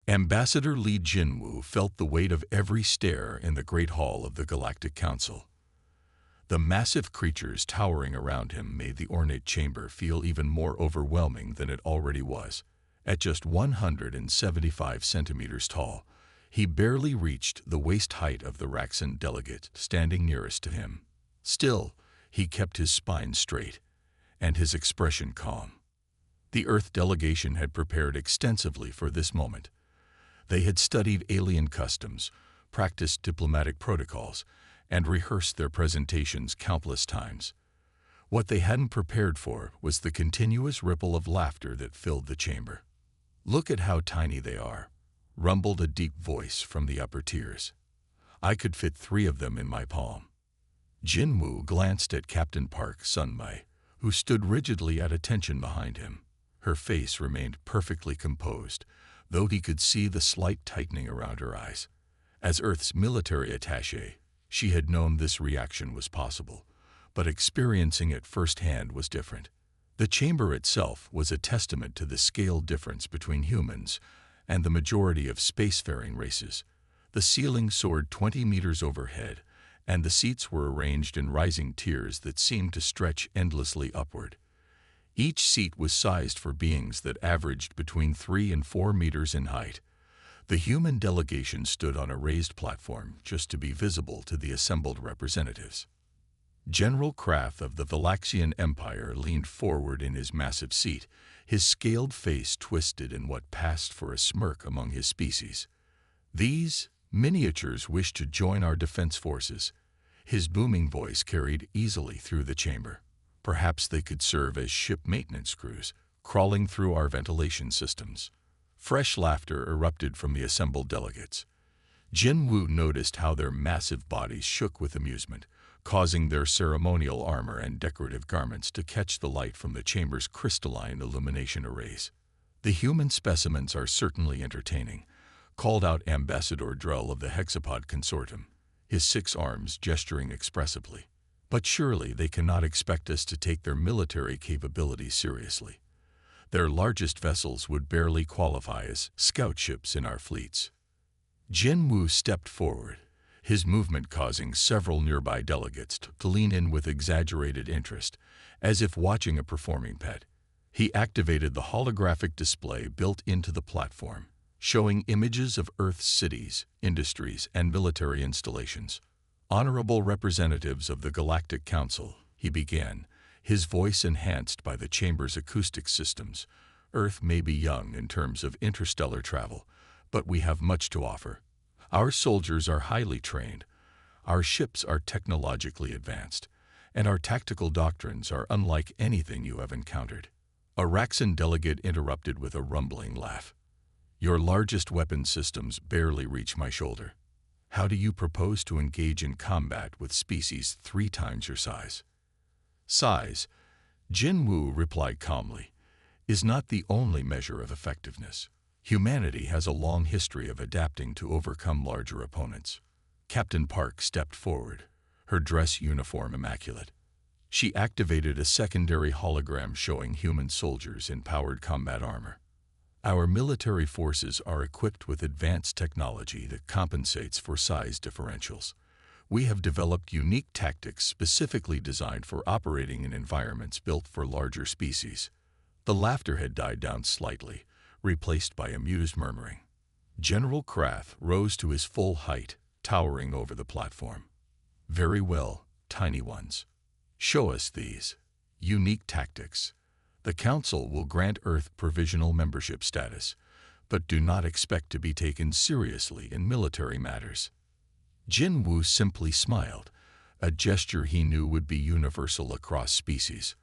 Ambassador Li Jinwu felt the weight of every stare in the Great Hall of the Galactic Council. The massive creatures towering around him made the ornate chamber feel even more overwhelming than it already was. At just 175 centimeters tall, he barely reached the waist height of the Raxan delegate standing nearest to him. Still, he kept his spine straight and his expression calm. The Earth delegation had prepared extensively for this moment. They had studied alien customs, practiced diplomatic protocols, and rehearsed their presentations countless times. What they hadn't prepared for was the continuous ripple of laughter that filled the chamber. "Look at how tiny they are," rumbled a deep voice from the upper tiers. "I could fit 3 of them in my palm." Jinwu glanced at Captain Park Sunmai, who stood rigidly at attention behind him. Her face remained perfectly composed, though he could see the slight tightening around her eyes. As Earth's military attaché, she had known this reaction was possible, but experiencing it firsthand was different. The chamber itself was a testament to the scale difference between humans and the majority of spacefaring races. The ceiling soared 20 meters overhead, and the seats were arranged in rising tiers that seemed to stretch endlessly upward. Each seat was sized for beings that averaged between 3 and 4 meters in height. The human delegation stood on a raised platform just to be visible to the assembled representatives. General Kraft of the Valaxian Empire leaned forward in his massive seat, his scaled face twisted in what passed for a smirk among his species. "These miniatures wish to join our defense forces." His booming voice carried easily through the chamber. "Perhaps they could serve as ship maintenance crews, crawling through our ventilation systems." Fresh laughter erupted from the assembled delegates. Jinwu noticed how their massive bodies shook with amusement, causing their ceremonial armor and decorative garments to catch the light from the chamber's crystalline illumination arrays. "The human specimens are certainly entertaining," called out Ambassador Drell of the Hexapod Consortium, his 6 arms gesturing expressively. "But surely they cannot expect us to take their military capabilities seriously. Their largest vessels would barely qualify as scout ships in our fleets." Jinwu stepped forward, his movement causing several nearby delegates to lean in with exaggerated interest, as if watching a performing pet. He activated the holographic display built into the platform, showing images of Earth's cities, industries, and military installations. "Honorable representatives of the Galactic Council," he began, his voice enhanced by the chamber's acoustic systems. "Earth may be young in terms of interstellar travel, but we have much to offer. Our soldiers are highly trained, our ships are technologically advanced, and our tactical doctrines are unlike anything you have encountered." A Raxan delegate interrupted with a rumbling laugh. "Your largest weapon systems barely reach my shoulder. How do you propose to engage in combat with species 3 times your size?" "Size," Jinwu replied calmly, "is not the only measure of effectiveness. Humanity has a long history of adapting to overcome larger opponents." Captain Park stepped forward, her dress uniform immaculate. She activated a secondary hologram showing human soldiers in powered combat armor. "Our military forces are equipped with advanced technology that compensates for size differentials. We have developed unique tactics specifically designed for operating in environments built for larger species." The laughter had died down slightly, replaced by amused murmuring. General Kraft rose to his full height, towering over the platform. "Very well, tiny ones. Show us these unique tactics. The Council will grant Earth provisional membership status, but do not expect to be taken seriously in military matters." Jinwu simply smiled, a gesture he knew would be universal across species.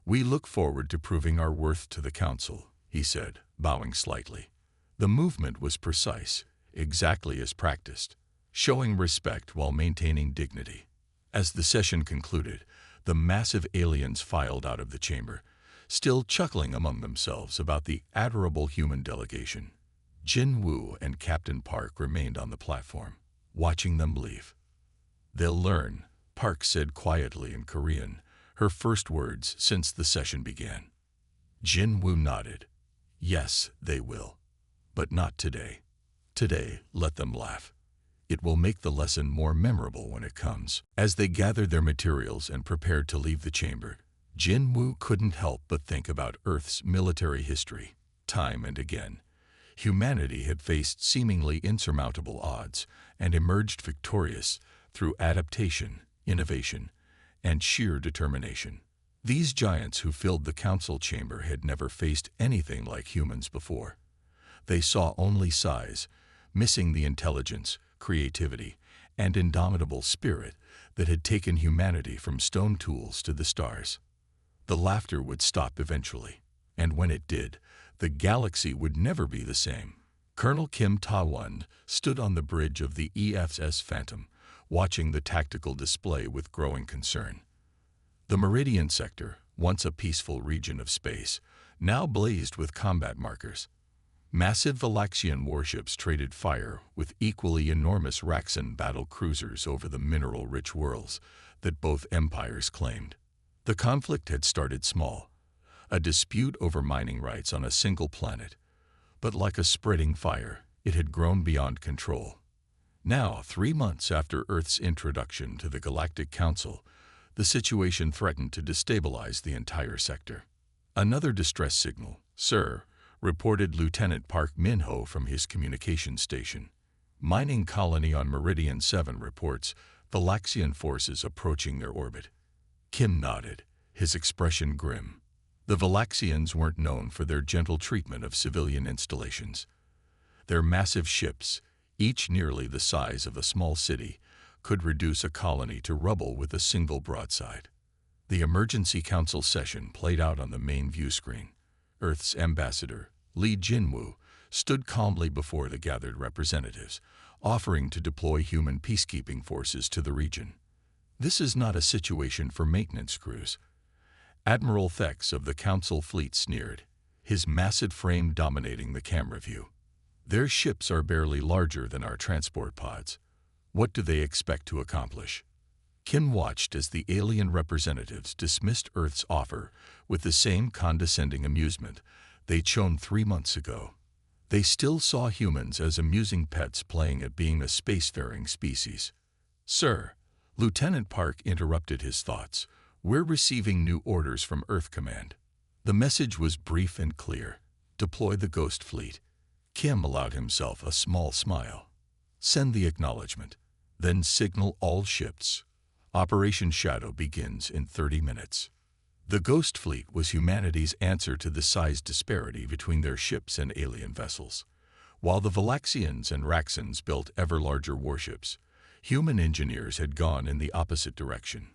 "We look forward to proving our worth to the Council," he said, bowing slightly. The movement was precise, exactly as practiced, showing respect while maintaining dignity. As the session concluded, the massive aliens filed out of the chamber, still chuckling among themselves about the adorable human delegation. Jinwu and Captain Park remained on the platform, watching them leave. "They'll learn," Park said quietly in Korean, her first words since the session began. Jinwu nodded. "Yes, they will. But not today." Today, let them laugh. It will make the lesson more memorable when it comes. As they gathered their materials and prepared to leave the chamber, Jinwoo couldn't help but think about Earth's military history. Time and again, humanity had faced seemingly insurmountable odds and emerged victorious through adaptation, innovation, and sheer determination. These giants who filled the council chamber had never faced anything like humans before. They saw only size, missing the intelligence, creativity, and indomitable spirit that had taken humanity from stone tools to the stars. The laughter would stop eventually, and when it did, the galaxy would never be the same. Colonel Kim Ta-won stood on the bridge of the EFS Phantom, watching the tactical display with growing concern. The Meridian sector, once a peaceful region of space, now blazed with combat markers. Massive Valaxian warships traded fire with equally enormous Raxan battle cruisers over the mineral-rich worlds that both empires claimed. The conflict had started small, a dispute over mining rights on a single planet, but like a spreading fire, it had grown beyond control. Now, 3 months after Earth's introduction to the Galactic Council, the situation threatened to destabilize the entire sector. Another distress signal, sir, reported Lieutenant Park Min-ho from his communication station. Mining colony on Meridian 7 reports Valaxian forces approaching their orbit. Kim nodded, his expression grim. The Valaxians weren't known for their gentle treatment of civilian installations. Their massive ships, each nearly the size of a small city, could reduce a colony to rubble with a single broadside. The emergency council session played out on the main view screen. Earth's ambassador, Lee Jinwoo, stood calmly before the gathered representatives, offering to deploy human peacekeeping forces to the region. This is not a situation for maintenance crews. Admiral Thex of the Council fleet sneered, his massive frame dominating the camera view. Their ships are barely larger than our transport pods. What do they expect to accomplish? Kim watched as the alien representatives dismissed Earth's offer with the same condescending amusement they'd shown 3 months ago. They still saw humans as amusing pets playing at being a spacefaring species. Sir, Lieutenant Park interrupted his thoughts. We're receiving new orders from Earth Command. The message was brief and clear. Deploy the Ghost Fleet. Kim allowed himself a small smile. Send the acknowledgement, then signal all ships. Operation Shadow begins in 30 minutes. The Ghost Fleet was humanity's answer to the size disparity between their ships and alien vessels. While the Valaxians and Raxans built ever larger warships, human engineers had gone in the opposite direction.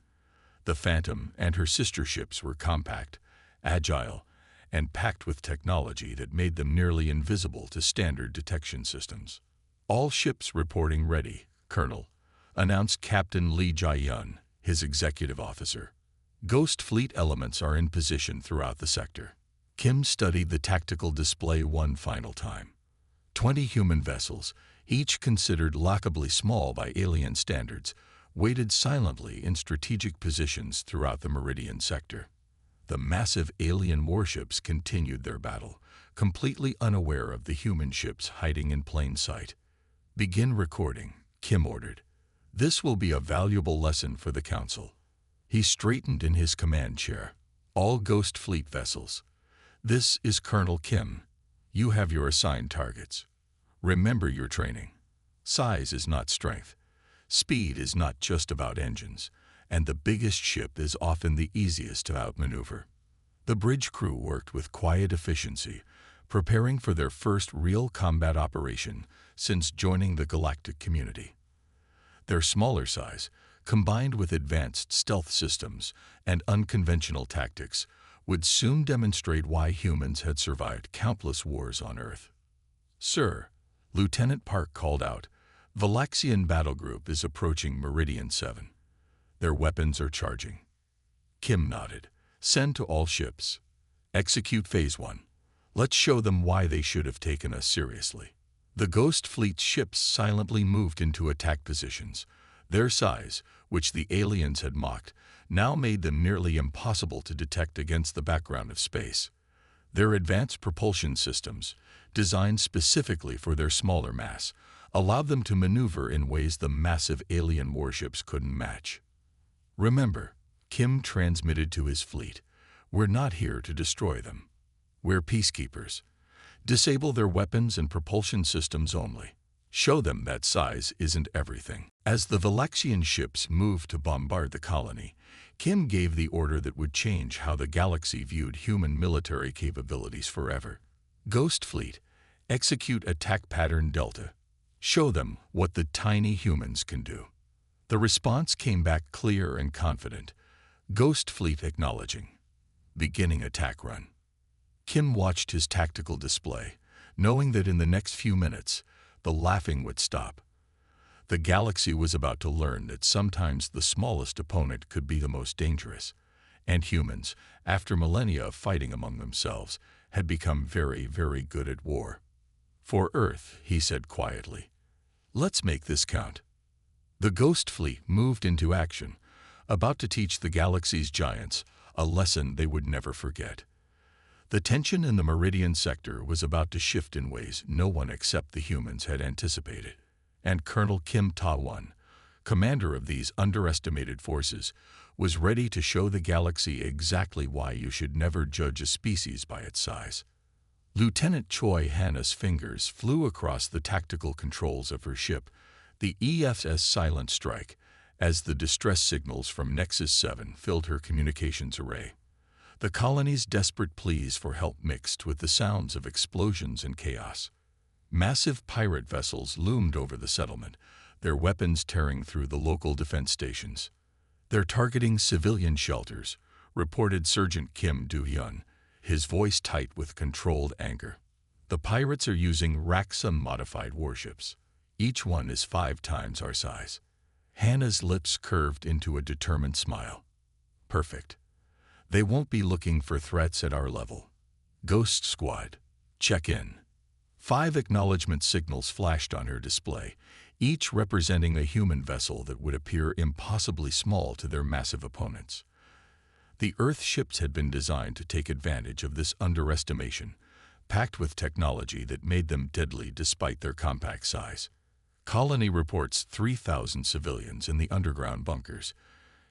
The Phantom and her sister ships were compact, agile, and packed with technology that made them nearly invisible to standard detection systems. All ships reporting ready, Colonel, announced Captain Lee Jae-yun, his executive officer. Ghost Fleet elements are in position throughout the sector. Kim studied the tactical display one final time. 20 human vessels, each considered laughably small by alien standards, waited silently in strategic positions throughout the Meridian sector. The massive alien warships continued their battle, completely unaware of the human ships hiding in plain sight. Begin recording, Kim ordered. This will be a valuable lesson for the Council. He straightened in his command chair. All Ghost Fleet vessels. This is Colonel Kim. You have your assigned targets. Remember your training. Size is not strength. Speed is not just about engines, and the biggest ship is often the easiest to outmaneuver. The bridge crew worked with quiet efficiency, preparing for their first real combat operation since joining the galactic community. Their smaller size, combined with advanced stealth systems and unconventional tactics, would soon demonstrate why humans had survived countless wars on Earth. Sir, Lieutenant Park called out, Valaxian battle group is approaching Meridian 7. Their weapons are charging. Kim nodded. Send to all ships. Execute Phase 1. Let's show them why they should have taken us seriously. The Ghost Fleet's ships silently moved into attack positions. Their size, which the aliens had mocked, now made them nearly impossible to detect against the background of space. Their advanced propulsion systems, designed specifically for their smaller mass, allowed them to maneuver in ways the massive alien warships couldn't match. Remember, Kim transmitted to his fleet, "We're not here to destroy them. We're peacekeepers. Disable their weapons and propulsion systems only. Show them that size isn't everything." As the Velaxian ships moved to bombard the colony, Kim gave the order that would change how the galaxy viewed human military capabilities forever. "Ghost Fleet, execute attack pattern Delta. Show them what the tiny humans can do." The response came back clear and confident. Ghost Fleet acknowledging. Beginning attack run. Kim watched his tactical display, knowing that in the next few minutes, the laughing would stop. The galaxy was about to learn that sometimes the smallest opponent could be the most dangerous, and humans, after millennia of fighting among themselves, had become very, very good at war. "For Earth," he said quietly, "let's make this count." The Ghost Fleet moved into action, about to teach the galaxy's giants a lesson they would never forget. The tension in the Meridian sector was about to shift in ways no one except the humans had anticipated, and Colonel Kim Ta-won, commander of these underestimated forces, was ready to show the galaxy exactly why you should never judge a species by its size. Lieutenant Choi Hanna's fingers flew across the tactical controls of her ship, the EFS Silent Strike, as the distress signals from Nexus 7 filled her communications array. The colony's desperate pleas for help mixed with the sounds of explosions and chaos. Massive pirate vessels loomed over the settlement, their weapons tearing through the local defense stations. "They're targeting civilian shelters," reported Sergeant Kim Do-hyun, his voice tight with controlled anger. "The pirates are using Raxum-modified warships. Each one is 5 times our size." Hannah's lips curved into a determined smile. "Perfect. They won't be looking for threats at our level. Ghost Squad, check in." 5 acknowledgement signals flashed on her display, each representing a human vessel that would appear impossibly small to their massive opponents. The Earth ships had been designed to take advantage of this underestimation, packed with technology that made them deadly despite their compact size. Colony reports 3,000 civilians in the underground bunkers.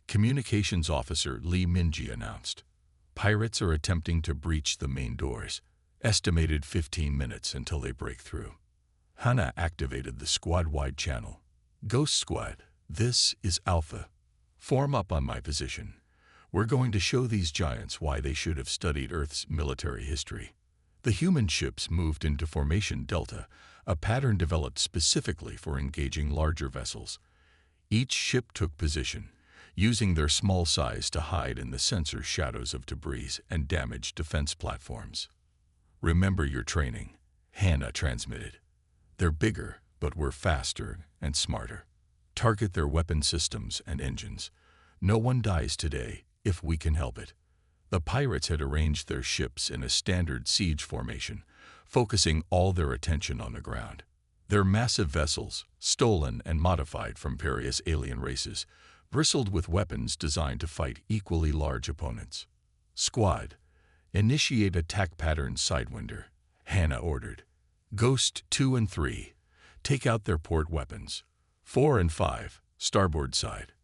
Communications Officer Lee Minji announced. "Pirates are attempting to breach the main doors. Estimated 15 minutes until they break through." Hannah activated the squad-wide channel. "Ghost Squad, this is Alpha. Form up on my position. We're going to show these giants why they should have studied Earth's military history." The human ships moved into Formation Delta, a pattern developed specifically for engaging larger vessels. Each ship took position, using their small size to hide in the sensor shadows of debris and damaged defense platforms. "Remember your training," Hannah transmitted. "They're bigger, but we're faster and smarter. Target their weapon systems and engines. No one dies today if we can help it." The pirates had arranged their ships in a standard siege formation, focusing all their attention on the ground. Their massive vessels, stolen and modified from various alien races, bristled with weapons designed to fight equally large opponents. "Squad, initiate attack pattern Sidewinder," Hannah ordered. "Ghost 2 and 3, take out their port weapons. 4 and 5, starboard side.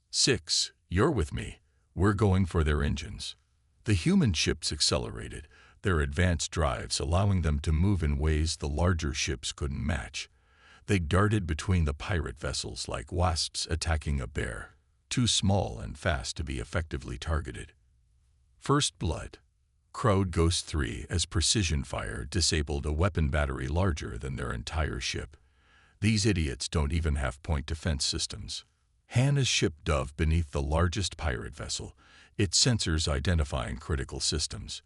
6, you're with me. We're going for their engines." The human ships accelerated, their advanced drives allowing them to move in ways the larger ships couldn't match. They darted between the pirate vessels like wasps attacking a bear, too small and fast to be effectively targeted. First blood. Crowed Ghost 3 as precision fire disabled a weapon battery larger than their entire ship. "These idiots don't even have point defense systems." Hannah's ship dove beneath the largest pirate vessel, its sensors identifying critical systems.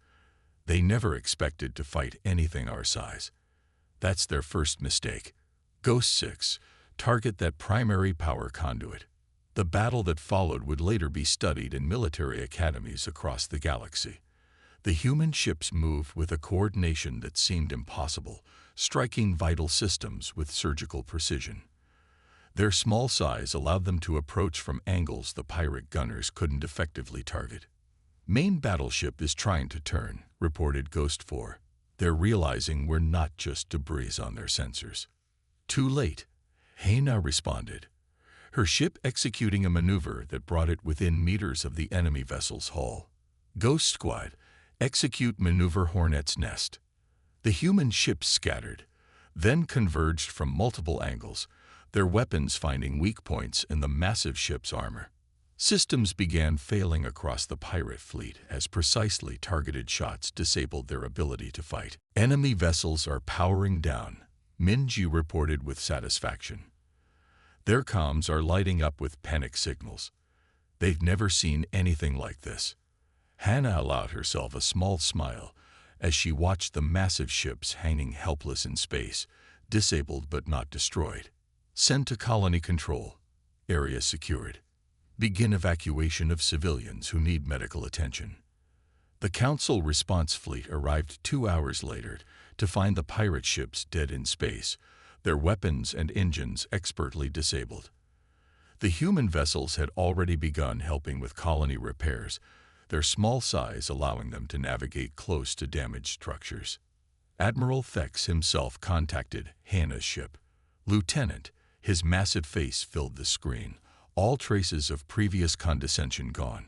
They never expected to fight anything our size. That's their first mistake. Ghost 6, target that primary power conduit. The battle that followed would later be studied in military academies across the galaxy. The human ships moved with a coordination that seemed impossible, striking vital systems with surgical precision. Their small size allowed them to approach from angles the pirate gunners couldn't effectively target. Main battleship is trying to turn, reported Ghost 4. They're realizing we're not just debris on their sensors. Too late, Hana responded, her ship executing a maneuver that brought it within meters of the enemy vessel's hull. Ghost Squad, execute maneuver Hornet's Nest. The human ships scattered, then converged from multiple angles, their weapons finding weak points in the massive ship's armor. Systems began failing across the pirate fleet as precisely targeted shots disabled their ability to fight. Enemy vessels are powering down, Minji reported with satisfaction. Their comms are lighting up with panic signals. They've never seen anything like this. Hana allowed herself a small smile as she watched the massive ships hanging helpless in space, disabled but not destroyed. Send to colony control. Area secured. Begin evacuation of civilians who need medical attention. The Council response fleet arrived 2 hours later to find the pirate ships dead in space, their weapons and engines expertly disabled. The human vessels had already begun helping with colony repairs, their small size allowing them to navigate close to damaged structures. Admiral Thex himself contacted Hana's ship. Lieutenant, his massive face filled the screen, all traces of previous condescension gone.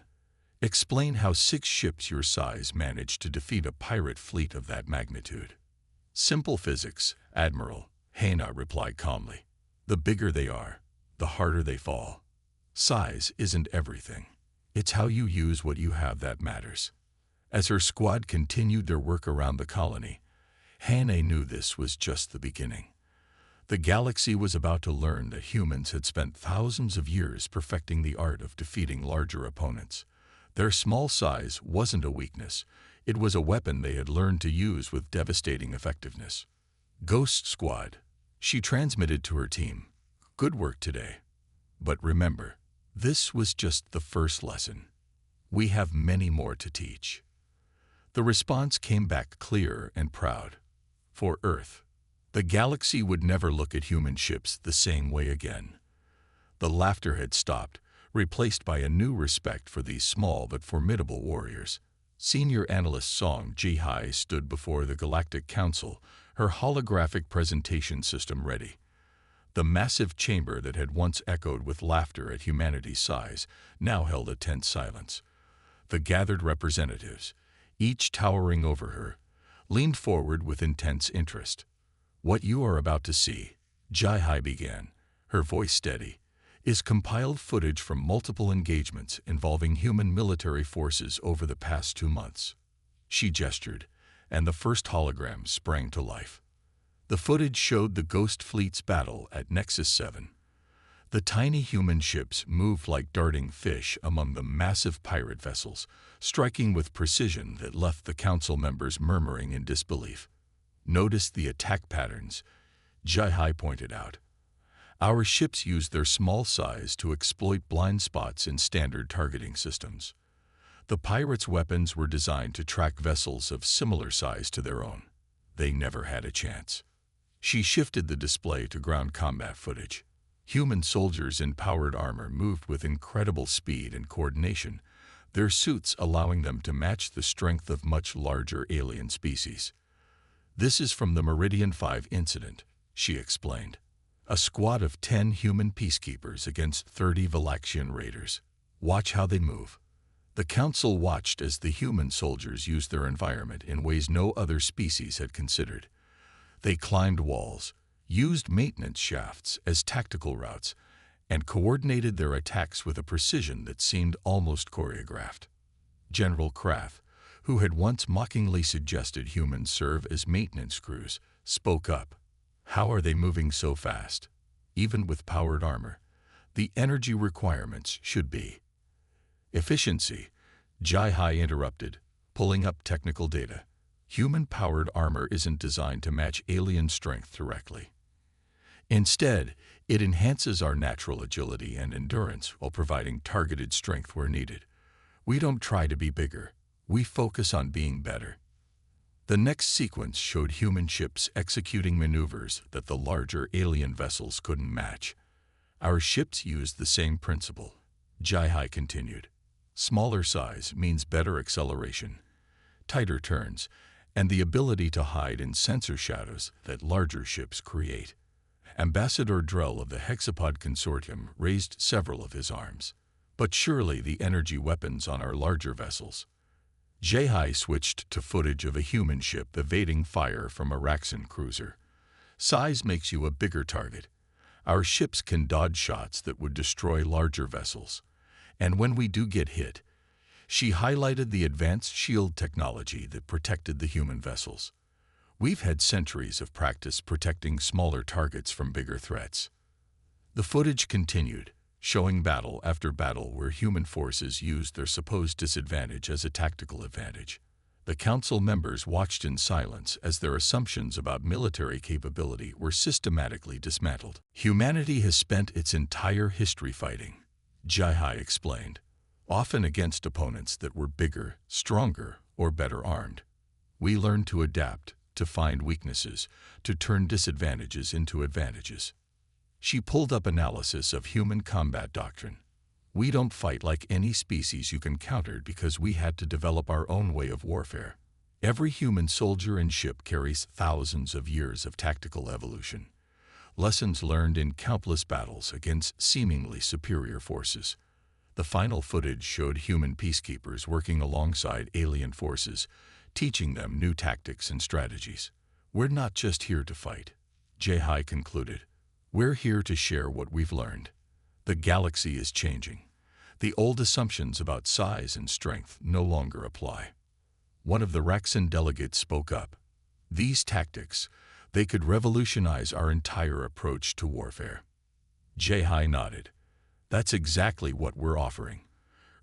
Explain how 6 ships your size managed to defeat a pirate fleet of that magnitude. Simple physics, Admiral, Hana replied calmly. The bigger they are, the harder they fall. Size isn't everything. It's how you use what you have that matters. As her squad continued their work around the colony, Hana knew this was just the beginning. The galaxy was about to learn that humans had spent thousands of years perfecting the art of defeating larger opponents. Their small size wasn't a weakness. It was a weapon they had learned to use with devastating effectiveness. Ghost Squad, she transmitted to her team. Good work today. But remember, this was just the first lesson. We have many more to teach. The response came back clear and proud. For Earth, the galaxy would never look at human ships the same way again. The laughter had stopped, replaced by a new respect for these small but formidable warriors. Senior Analyst Song Ji-Hai stood before the Galactic Council, her holographic presentation system ready. The massive chamber that had once echoed with laughter at humanity's size now held a tense silence. The gathered representatives, each towering over her, leaned forward with intense interest. What you are about to see, Ji-Hai began, her voice steady, is compiled footage from multiple engagements involving human military forces over the past 2 months. She gestured, and the first hologram sprang to life. The footage showed the Ghost Fleet's battle at Nexus 7. The tiny human ships moved like darting fish among the massive pirate vessels, striking with precision that left the council members murmuring in disbelief. Notice the attack patterns, Ji-Hai pointed out. Our ships used their small size to exploit blind spots in standard targeting systems. The pirates' weapons were designed to track vessels of similar size to their own. They never had a chance. She shifted the display to ground combat footage. Human soldiers in powered armor moved with incredible speed and coordination, their suits allowing them to match the strength of much larger alien species. This is from the Meridian 5 incident, she explained. A squad of 10 human peacekeepers against 30 Valaxian raiders. Watch how they move. The council watched as the human soldiers used their environment in ways no other species had considered. They climbed walls, used maintenance shafts as tactical routes, and coordinated their attacks with a precision that seemed almost choreographed. General Krath, who had once mockingly suggested humans serve as maintenance crews, spoke up. How are they moving so fast? Even with powered armor, the energy requirements should be. Efficiency, Ji-Hai interrupted, pulling up technical data. Human-powered armor isn't designed to match alien strength directly. Instead, it enhances our natural agility and endurance while providing targeted strength where needed. We don't try to be bigger. We focus on being better. The next sequence showed human ships executing maneuvers that the larger alien vessels couldn't match. Our ships used the same principle, Ji-Hai continued. Smaller size means better acceleration, tighter turns, and the ability to hide in sensor shadows that larger ships create. Ambassador Drell of the Hexapod Consortium raised several of his arms. But surely the energy weapons on our larger vessels. Jai switched to footage of a human ship evading fire from a Raxan cruiser. Size makes you a bigger target. Our ships can dodge shots that would destroy larger vessels. And when we do get hit, she highlighted the advanced shield technology that protected the human vessels. We've had centuries of practice protecting smaller targets from bigger threats. The footage continued, showing battle after battle where human forces used their supposed disadvantage as a tactical advantage. The council members watched in silence as their assumptions about military capability were systematically dismantled. Humanity has spent its entire history fighting, Jai explained, often against opponents that were bigger, stronger, or better armed. We learned to adapt, to find weaknesses, to turn disadvantages into advantages. She pulled up analysis of human combat doctrine. We don't fight like any species you can counter because we had to develop our own way of warfare. Every human soldier and ship carries thousands of years of tactical evolution. Lessons learned in countless battles against seemingly superior forces. The final footage showed human peacekeepers working alongside alien forces, teaching them new tactics and strategies. We're not just here to fight, Jai concluded. We're here to share what we've learned. The galaxy is changing. The old assumptions about size and strength no longer apply. One of the Raxan delegates spoke up. These tactics, they could revolutionize our entire approach to warfare. Jai nodded. That's exactly what we're offering.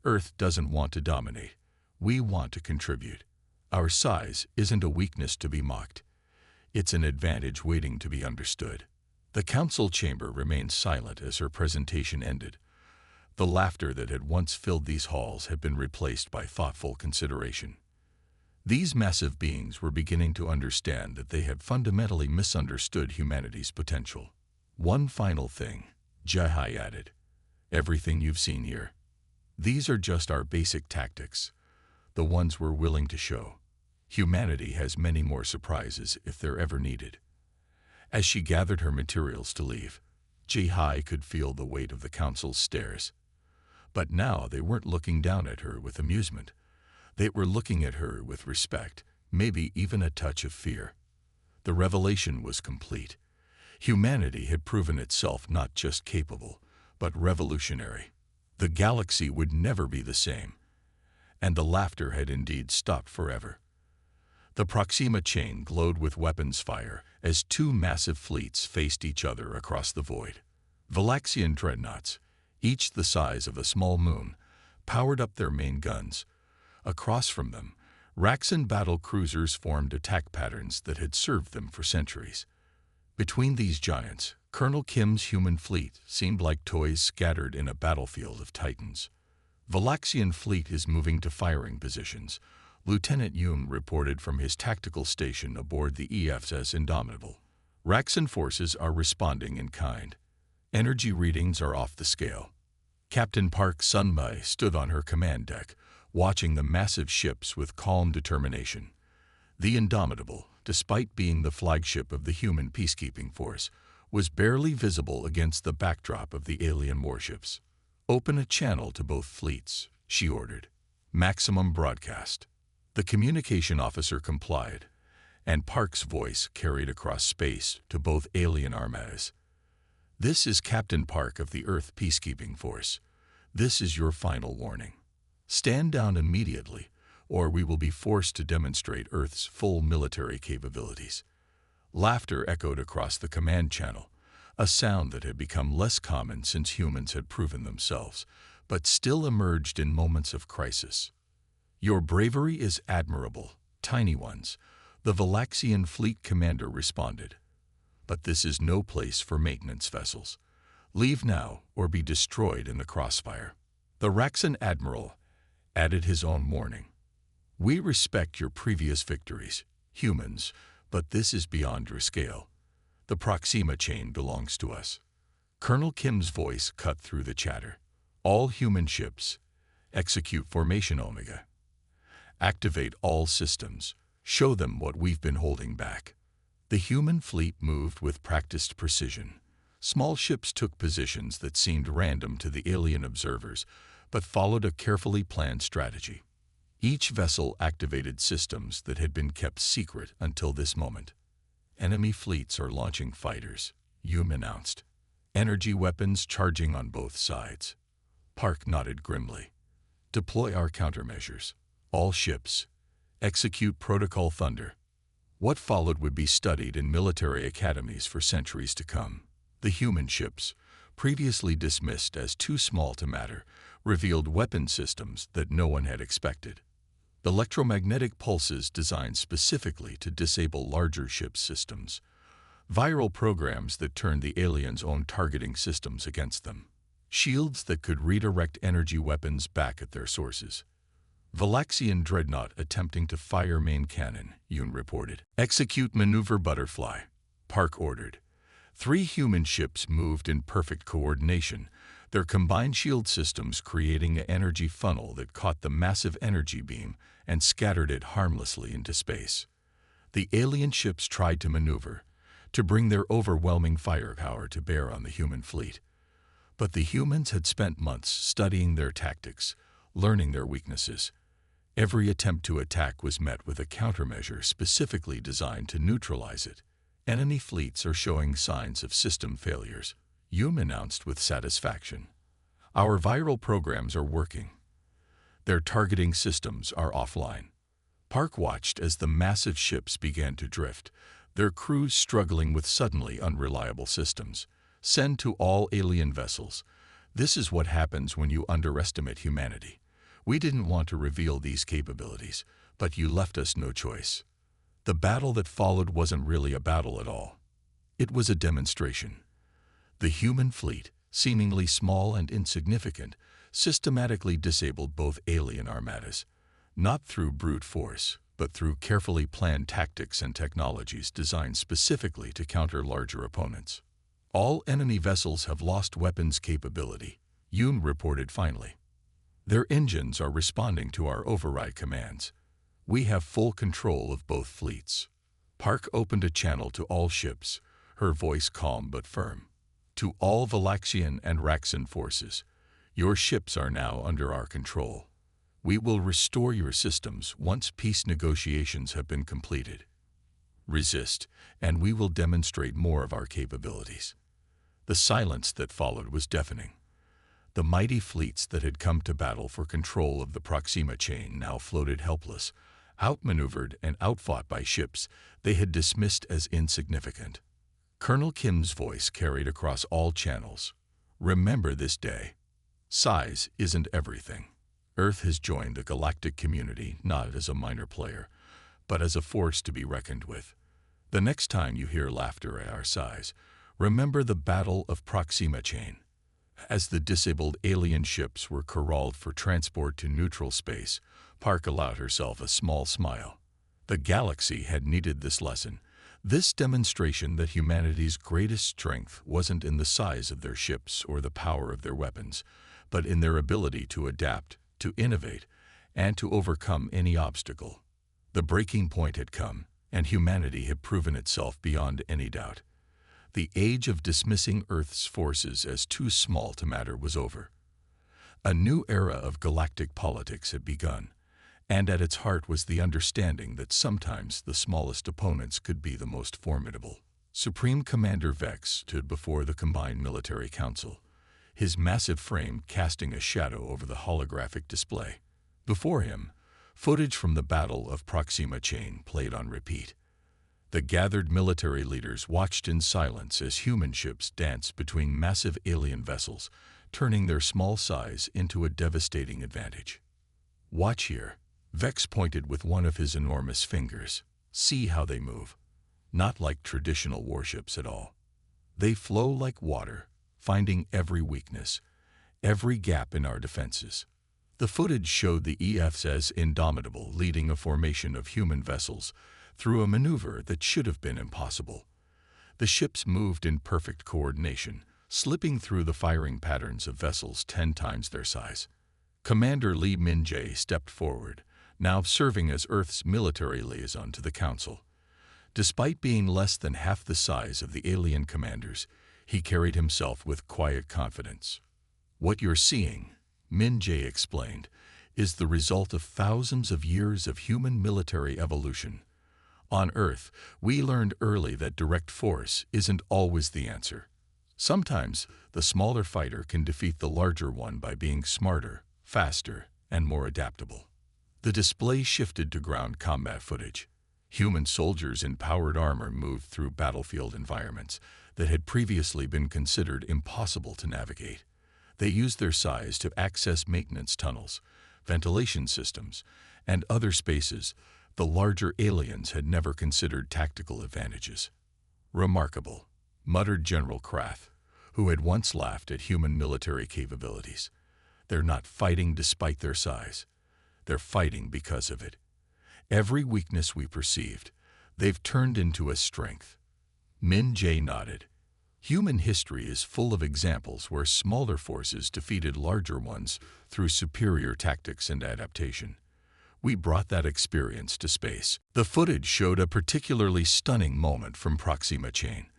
Earth doesn't want to dominate. We want to contribute. Our size isn't a weakness to be mocked. It's an advantage waiting to be understood. The council chamber remained silent as her presentation ended. The laughter that had once filled these halls had been replaced by thoughtful consideration. These massive beings were beginning to understand that they had fundamentally misunderstood humanity's potential. One final thing, Jai added. Everything you've seen here. These are just our basic tactics, the ones we're willing to show. Humanity has many more surprises if they're ever needed. As she gathered her materials to leave, Jai could feel the weight of the council's stares. But now they weren't looking down at her with amusement. They were looking at her with respect, maybe even a touch of fear. The revelation was complete. Humanity had proven itself not just capable, but revolutionary. The galaxy would never be the same. And the laughter had indeed stopped forever. The Proxima chain glowed with weapons fire as two massive fleets faced each other across the void. Valaxian dreadnoughts, each the size of a small moon, powered up their main guns. Across from them, Raxan battle cruisers formed attack patterns that had served them for centuries. Between these giants, Colonel Kim's human fleet seemed like toys scattered in a battlefield of titans. Valaxian fleet is moving to firing positions, Lieutenant Yoon reported from his tactical station aboard the EFS Indomitable. Raxan forces are responding in kind. Energy readings are off the scale. Captain Park Sunmai stood on her command deck, watching the massive ships with calm determination. The Indomitable, despite being the flagship of the human peacekeeping force, was barely visible against the backdrop of the alien warships. Open a channel to both fleets, she ordered. Maximum broadcast. The communication officer complied, and Park's voice carried across space to both alien armadas. This is Captain Park of the Earth Peacekeeping Force. This is your final warning. Stand down immediately, or we will be forced to demonstrate Earth's full military capabilities. Laughter echoed across the command channel, a sound that had become less common since humans had proven themselves, but still emerged in moments of crisis. Your bravery is admirable, Tiny Ones, the Valaxian fleet commander responded. But this is no place for maintenance vessels. Leave now or be destroyed in the crossfire. The Raxan admiral added his own warning. We respect your previous victories, humans, but this is beyond your scale. The Proxima chain belongs to us. Colonel Kim's voice cut through the chatter. All human ships, Execute Formation Omega. Activate all systems. Show them what we've been holding back. The human fleet moved with practiced precision. Small ships took positions that seemed random to the alien observers, but followed a carefully planned strategy. Each vessel activated systems that had been kept secret until this moment. Enemy fleets are launching fighters, Hume announced. Energy weapons charging on both sides. Park nodded grimly. Deploy our countermeasures. All ships. Execute Protocol Thunder. What followed would be studied in military academies for centuries to come. The human ships, previously dismissed as too small to matter, revealed weapon systems that no one had expected. Electromagnetic pulses designed specifically to disable larger ship systems. Viral programs that turned the aliens' own targeting systems against them. Shields that could redirect energy weapons back at their sources. Valaxian dreadnought attempting to fire main cannon, Yoon reported. Execute Maneuver Butterfly, Park ordered. 3 human ships moved in perfect coordination, their combined shield systems creating an energy funnel that caught the massive energy beam and scattered it harmlessly into space. The alien ships tried to maneuver, to bring their overwhelming firepower to bear on the human fleet. But the humans had spent months studying their tactics, learning their weaknesses. Every attempt to attack was met with a countermeasure specifically designed to neutralize it. Enemy fleets are showing signs of system failures, Hume announced with satisfaction. Our viral programs are working. Their targeting systems are offline. Park watched as the massive ships began to drift, their crews struggling with suddenly unreliable systems. Send to all alien vessels. This is what happens when you underestimate humanity. We didn't want to reveal these capabilities, but you left us no choice. The battle that followed wasn't really a battle at all. It was a demonstration. The human fleet, seemingly small and insignificant, systematically disabled both alien armadas, not through brute force, but through carefully planned tactics and technologies designed specifically to counter larger opponents. All enemy vessels have lost weapons capability, Yoon reported finally. Their engines are responding to our override commands. We have full control of both fleets. Park opened a channel to all ships, her voice calm but firm. To all Valaxian and Raxan forces, your ships are now under our control. We will restore your systems once peace negotiations have been completed. Resist, and we will demonstrate more of our capabilities. The silence that followed was deafening. The mighty fleets that had come to battle for control of the Proxima chain now floated helpless, outmaneuvered and outfought by ships they had dismissed as insignificant. Colonel Kim's voice carried across all channels. Remember this day. Size isn't everything. Earth has joined the galactic community not as a minor player, but as a force to be reckoned with. The next time you hear laughter at our size, remember the Battle of Proxima Chain. As the disabled alien ships were corralled for transport to neutral space, Park allowed herself a small smile. The galaxy had needed this lesson, this demonstration that humanity's greatest strength wasn't in the size of their ships or the power of their weapons, but in their ability to adapt, to innovate, and to overcome any obstacle. The breaking point had come, and humanity had proven itself beyond any doubt. The age of dismissing Earth's forces as too small to matter was over. A new era of galactic politics had begun, and at its heart was the understanding that sometimes the smallest opponents could be the most formidable. Supreme Commander Vex stood before the combined military council, his massive frame casting a shadow over the holographic display. Before him, footage from the Battle of Proxima Chain played on repeat. The gathered military leaders watched in silence as human ships danced between massive alien vessels, turning their small size into a devastating advantage. Watch here. Vex pointed with one of his enormous fingers. See how they move. Not like traditional warships at all. They flow like water, finding every weakness, every gap in our defenses. The footage showed the EFs as indomitable, leading a formation of human vessels through a maneuver that should have been impossible. The ships moved in perfect coordination, slipping through the firing patterns of vessels 10 times their size. Commander Lee Min-jae stepped forward, now serving as Earth's military liaison to the Council. Despite being less than half the size of the alien commanders, he carried himself with quiet confidence. "What you're seeing," Min-jae explained, "is the result of thousands of years of human military evolution. On Earth, we learned early that direct force isn't always the answer. Sometimes, the smaller fighter can defeat the larger one by being smarter, faster, and more adaptable." The display shifted to ground combat footage. Human soldiers in powered armor moved through battlefield environments that had previously been considered impossible to navigate. They used their size to access maintenance tunnels, ventilation systems, and other spaces the larger aliens had never considered tactical advantages. "Remarkable," muttered General Krath, who had once laughed at human military capabilities. "They're not fighting despite their size. They're fighting because of it. Every weakness we perceived, they've turned into a strength." Min-jae nodded. Human history is full of examples where smaller forces defeated larger ones through superior tactics and adaptation. We brought that experience to space. The footage showed a particularly stunning moment from Proxima Chain.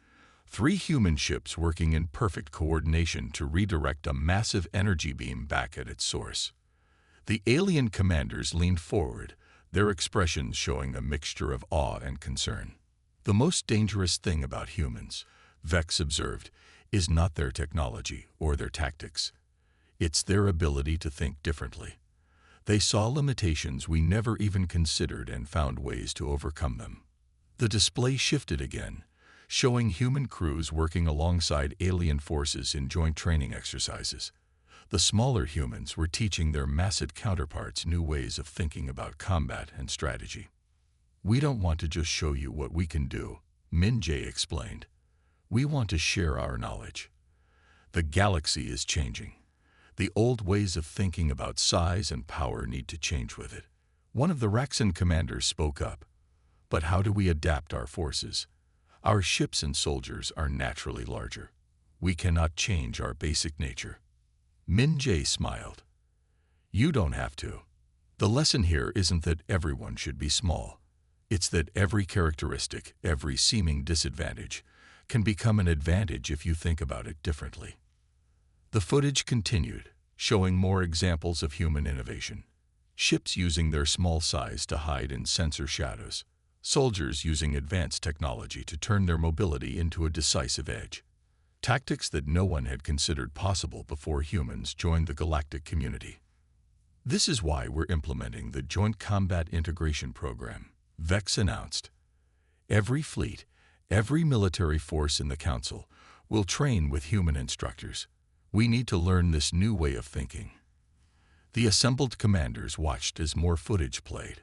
3 human ships working in perfect coordination to redirect a massive energy beam back at its source. The alien commanders leaned forward, their expressions showing a mixture of awe and concern. "The most dangerous thing about humans," Vex observed, "is not their technology or their tactics. It's their ability to think differently. They saw limitations we never even considered and found ways to overcome them." The display shifted again, showing human crews working alongside alien forces in joint training exercises. The smaller humans were teaching their massive counterparts new ways of thinking about combat and strategy. "We don't want to just show you what we can do," Min-jae explained. "We want to share our knowledge. The galaxy is changing. The old ways of thinking about size and power need to change with it." One of the Raxan commanders spoke up. "But how do we adapt our forces? Our ships and soldiers are naturally larger. We cannot change our basic nature." Min-jae smiled. "You don't have to. The lesson here isn't that everyone should be small. It's that every characteristic, every seeming disadvantage, can become an advantage if you think about it differently." The footage continued, showing more examples of human innovation. Ships using their small size to hide in sensor shadows. Soldiers using advanced technology to turn their mobility into a decisive edge. Tactics that no one had considered possible before humans joined the galactic community. "This is why we're implementing the Joint Combat Integration Program," Vex announced. "Every fleet, every military force in the Council will train with human instructors. We need to learn this new way of thinking." The assembled commanders watched as more footage played,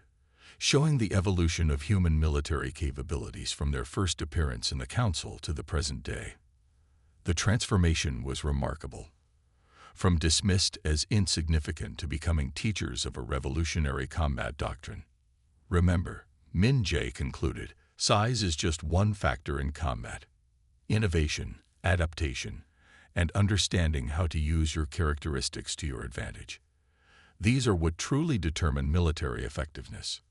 showing the evolution of human military capabilities from their first appearance in the Council to the present day. The transformation was remarkable. From dismissed as insignificant to becoming teachers of a revolutionary combat doctrine. "Remember," Min-jae concluded, "size is just one factor in combat. Innovation, adaptation, and understanding how to use your characteristics to your advantage. These are what truly determine military effectiveness."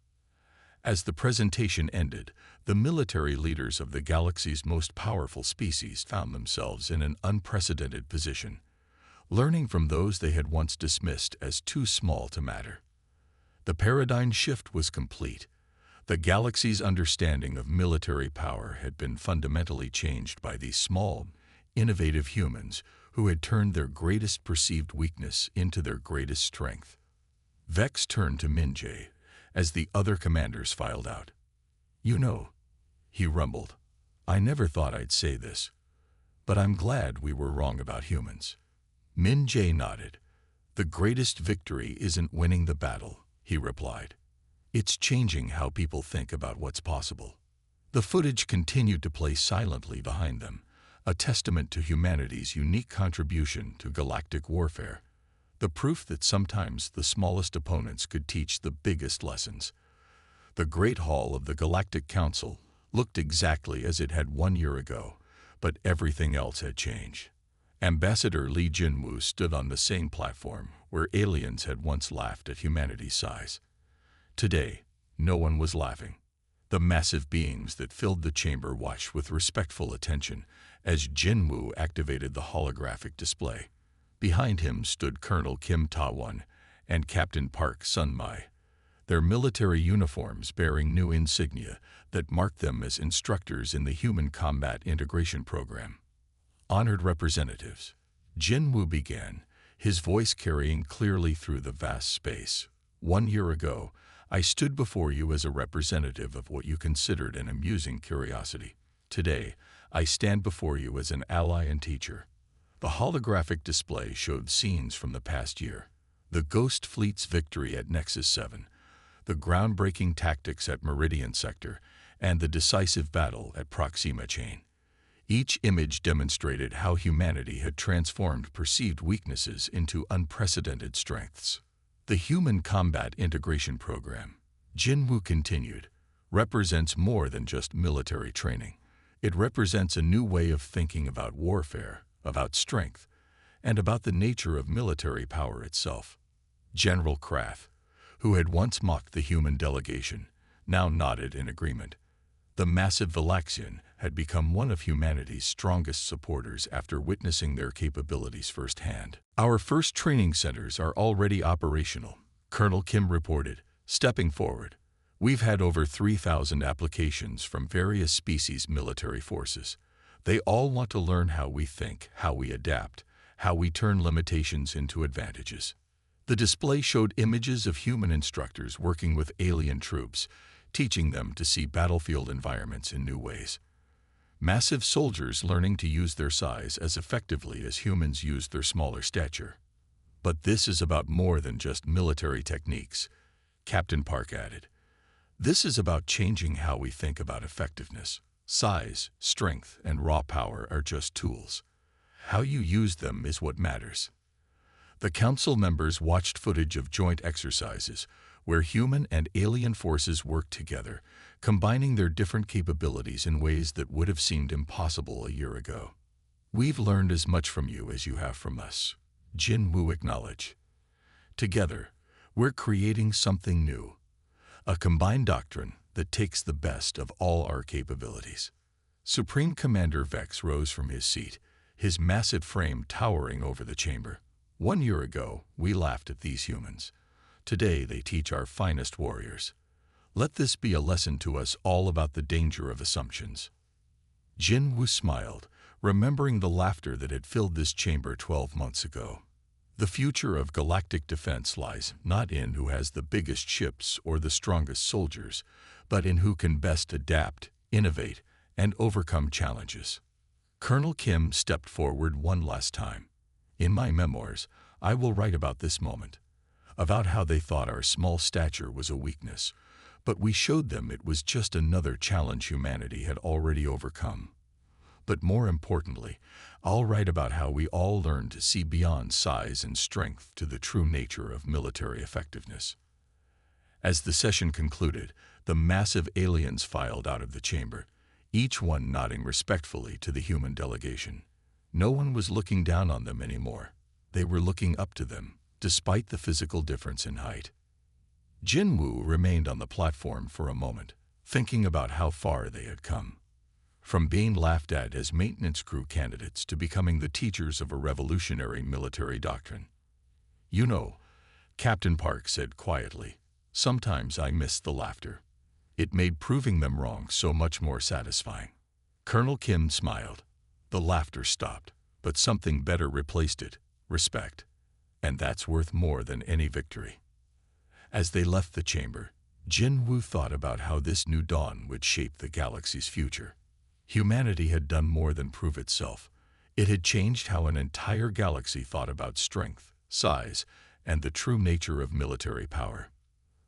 As the presentation ended, the military leaders of the galaxy's most powerful species found themselves in an unprecedented position, learning from those they had once dismissed as too small to matter. The paradigm shift was complete. The galaxy's understanding of military power had been fundamentally changed by these small, innovative humans who had turned their greatest perceived weakness into their greatest strength. Vex turned to Min-jae as the other commanders filed out. "You know," he rumbled, "I never thought I'd say this, but I'm glad we were wrong about humans." Min-jae nodded. "The greatest victory isn't winning the battle," he replied. "It's changing how people think about what's possible." The footage continued to play silently behind them, a testament to humanity's unique contribution to galactic warfare. The proof that sometimes the smallest opponents could teach the biggest lessons. The Great Hall of the Galactic Council looked exactly as it had 1 year ago, but everything else had changed. Ambassador Lee Jinwoo stood on the same platform, where aliens had once laughed at humanity's size. Today, no one was laughing. The massive beings that filled the chamber watched with respectful attention as Jinwoo activated the holographic display. Behind him stood Colonel Kim Ta-won and Captain Park Sun-mai, their military uniforms bearing new insignia that marked them as instructors in the Human Combat Integration Program. Honored representatives, Jinwoo began, his voice carrying clearly through the vast space. 1 year ago, I stood before you as a representative of what you considered an amusing curiosity. Today, I stand before you as an ally and teacher. The holographic display showed scenes from the past year. The Ghost Fleet's victory at Nexus 7, the groundbreaking tactics at Meridian Sector, and the decisive battle at Proxima Chain. Each image demonstrated how humanity had transformed perceived weaknesses into unprecedented strengths. The Human Combat Integration Program, Jinwoo continued, represents more than just military training. It represents a new way of thinking about warfare, about strength, and about the nature of military power itself. General Krath, who had once mocked the human delegation, now nodded in agreement. The massive Valaxian had become one of humanity's strongest supporters after witnessing their capabilities firsthand. Our first training centers are already operational, Colonel Kim reported, stepping forward. We've had over 3,000 applications from various species military forces. They all want to learn how we think, how we adapt, how we turn limitations into advantages. The display showed images of human instructors working with alien troops, teaching them to see battlefield environments in new ways. Massive soldiers learning to use their size as effectively as humans used their smaller stature. But this is about more than just military techniques, Captain Park added. This is about changing how we think about effectiveness. Size, strength, and raw power are just tools. How you use them is what matters. The council members watched footage of joint exercises where human and alien forces worked together, combining their different capabilities in ways that would have seemed impossible a year ago. We've learned as much from you as you have from us, Jinwoo acknowledged. Together, we're creating something new, a combined doctrine that takes the best of all our capabilities. Supreme Commander Vex rose from his seat, his massive frame towering over the chamber. 1 year ago, we laughed at these humans. Today they teach our finest warriors. Let this be a lesson to us all about the danger of assumptions. Jinwoo smiled, remembering the laughter that had filled this chamber 12 months ago. The future of galactic defense lies not in who has the biggest ships or the strongest soldiers, but in who can best adapt, innovate, and overcome challenges. Colonel Kim stepped forward one last time. In my memoirs, I will write about this moment, about how they thought our small stature was a weakness, but we showed them it was just another challenge humanity had already overcome. But more importantly, I'll write about how we all learned to see beyond size and strength to the true nature of military effectiveness. As the session concluded, the massive aliens filed out of the chamber, each one nodding respectfully to the human delegation. No one was looking down on them anymore. They were looking up to them, despite the physical difference in height. Jinwoo remained on the platform for a moment, thinking about how far they had come. From being laughed at as maintenance crew candidates to becoming the teachers of a revolutionary military doctrine. You know, Captain Park said quietly, sometimes I missed the laughter. It made proving them wrong so much more satisfying. Colonel Kim smiled. The laughter stopped, but something better replaced it, respect. And that's worth more than any victory. As they left the chamber, Jinwoo thought about how this new dawn would shape the galaxy's future. Humanity had done more than prove itself. It had changed how an entire galaxy thought about strength, size, and the true nature of military power.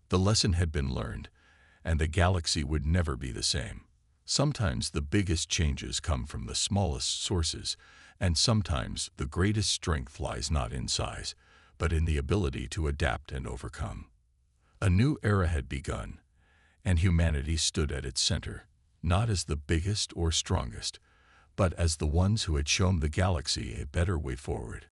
The lesson had been learned, and the galaxy would never be the same. Sometimes the biggest changes come from the smallest sources, and sometimes the greatest strength lies not in size, but in the ability to adapt and overcome. A new era had begun, and humanity stood at its center, not as the biggest or strongest, but as the ones who had shown the galaxy a better way forward.